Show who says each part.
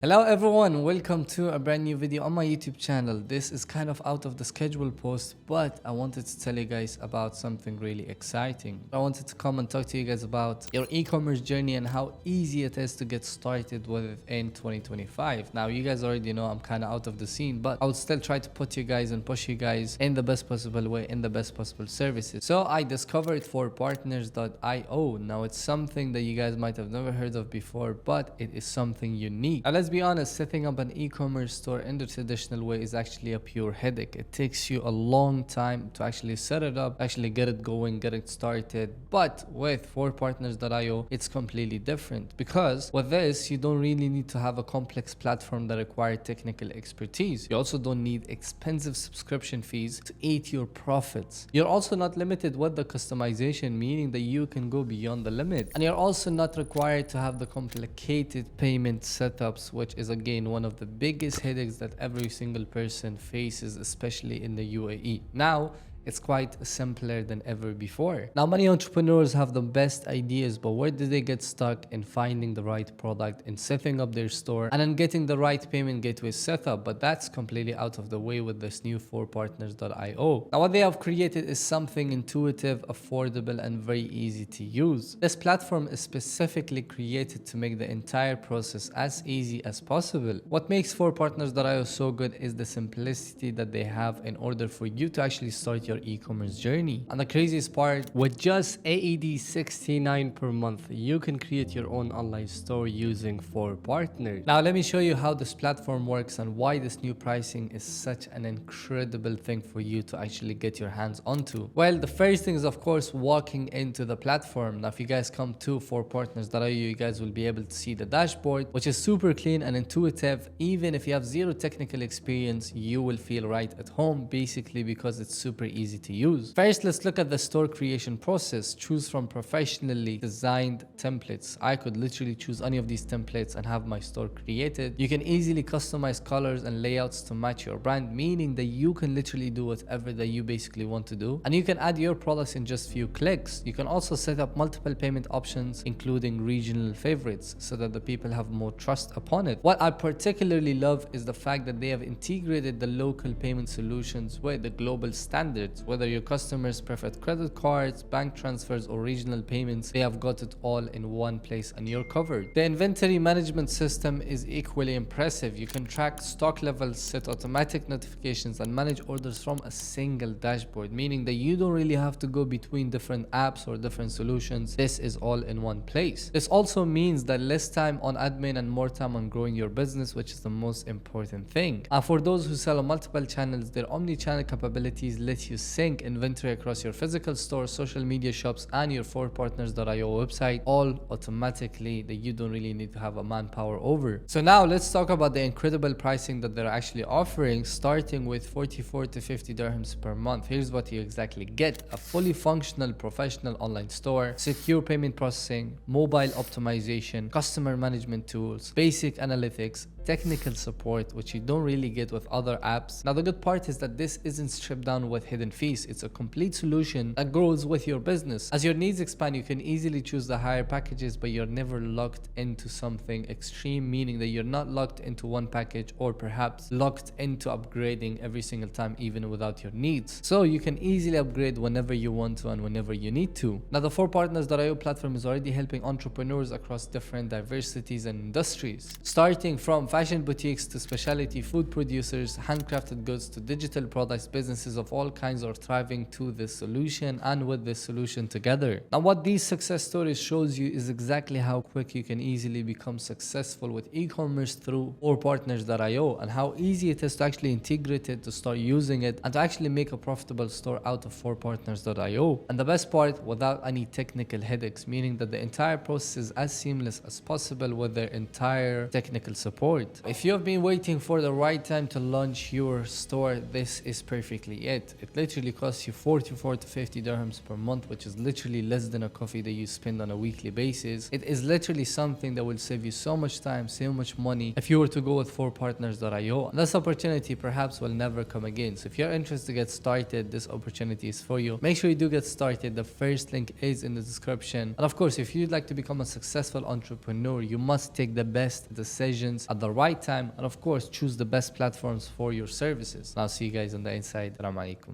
Speaker 1: Hello everyone, welcome to a brand new video on my YouTube channel. This is kind of out of the schedule post, but I wanted to tell you guys about something really exciting. I wanted to come and talk to you guys about your e-commerce journey and how easy it is to get started with it in 2025. Now you guys already know I'm kind of out of the scene, but I would still try to put you guys and push you guys in the best possible way, in the best possible services. So I discovered for partners.io. Now it's something that you guys might have never heard of before, but it is something unique. Now let's be honest, setting up an e-commerce store in the traditional way is actually a pure headache. It takes you a long time to actually set it up, actually get it going, get it started. But with forpartners.io, it's completely different, because with this, you don't really need to have a complex platform that requires technical expertise. You also don't need expensive subscription fees to eat your profits. You're also not limited with the customization, meaning that you can go beyond the limit. And you're also not required to have the complicated payment setups, which is again one of the biggest headaches that every single person faces, especially in the UAE. Now, it's quite simpler than ever before. Now, many entrepreneurs have the best ideas, but where do they get stuck? In finding the right product, in setting up their store, and in getting the right payment gateway set up. But that's completely out of the way with this new forpartners.io. Now, what they have created is something intuitive, affordable, and very easy to use. This platform is specifically created to make the entire process as easy as possible. What makes forpartners.io so good is the simplicity that they have in order for you to actually start your e-commerce journey. And the craziest part, with just AED 69 per month, you can create your own online store using forpartners. Now let me show you how this platform works and why this new pricing is such an incredible thing for you to actually get your hands onto. Well, the first thing is of course walking into the platform. Now if you guys come to forpartners.io, you guys will be able to see the dashboard, which is super clean and intuitive. Even if you have zero technical experience, you will feel right at home, basically because it's super easy to use. First, let's look at the store creation process. Choose from professionally designed templates. I could literally choose any of these templates and have my store created. You can easily customize colors and layouts to match your brand, meaning that you can literally do whatever that you basically want to do. And you can add your products in just few clicks. You can also set up multiple payment options, including regional favorites, so that the people have more trust upon it. What I particularly love is the fact that they have integrated the local payment solutions with the global standards. Whether your customers prefer credit cards, bank transfers, or regional payments, they have got it all in one place and you're covered. The inventory management system is equally impressive. You can track stock levels, set automatic notifications, and manage orders from a single dashboard, meaning that you don't really have to go between different apps or different solutions. This is all in one place. This also means that less time on admin and more time on growing your business, which is the most important thing. And for those who sell on multiple channels, their omni-channel capabilities let you sync inventory across your physical store, social media shops, and your forpartners.io website, all automatically, that you don't really need to have a manpower over. So now let's talk about the incredible pricing that they're actually offering, starting with 44 to 50 dirhams per month. Here's what you exactly get: a fully functional professional online store, secure payment processing, mobile optimization, customer management tools, basic analytics, technical support, which you don't really get with other apps. Now the good part is that this isn't stripped down with hidden fees. It's a complete solution that grows with your business. As your needs expand, you can easily choose the higher packages, but you're never locked into something extreme, meaning that you're not locked into one package or perhaps locked into upgrading every single time, even without your needs. So you can easily upgrade whenever you want to and whenever you need to. Now the forpartners.io platform is already helping entrepreneurs across different diversities and industries, starting from fashion boutiques to specialty food producers, handcrafted goods to digital products. Businesses of all kinds are thriving to this solution and with this solution together. Now what these success stories shows you is exactly how quick you can easily become successful with e-commerce through forpartners.io, and how easy it is to actually integrate it, to start using it, and to actually make a profitable store out of forpartners.io. And the best part, without any technical headaches, meaning that the entire process is as seamless as possible with their entire technical support. If you have been waiting for the right time to launch your store, this is perfectly it. It literally costs you 44 to 50 dirhams per month, which is literally less than a coffee that you spend on a weekly basis. It is literally something that will save you so much time, so much money, if you were to go with forpartners.io. And this opportunity perhaps will never come again. So if you're interested to get started, this opportunity is for you. Make sure you do get started. The first link is in the description. And of course, if you'd like to become a successful entrepreneur, you must take the best decisions at the the right time, and of course choose the best platforms for your services. I'll see you guys on the inside. Assalamu alaikum.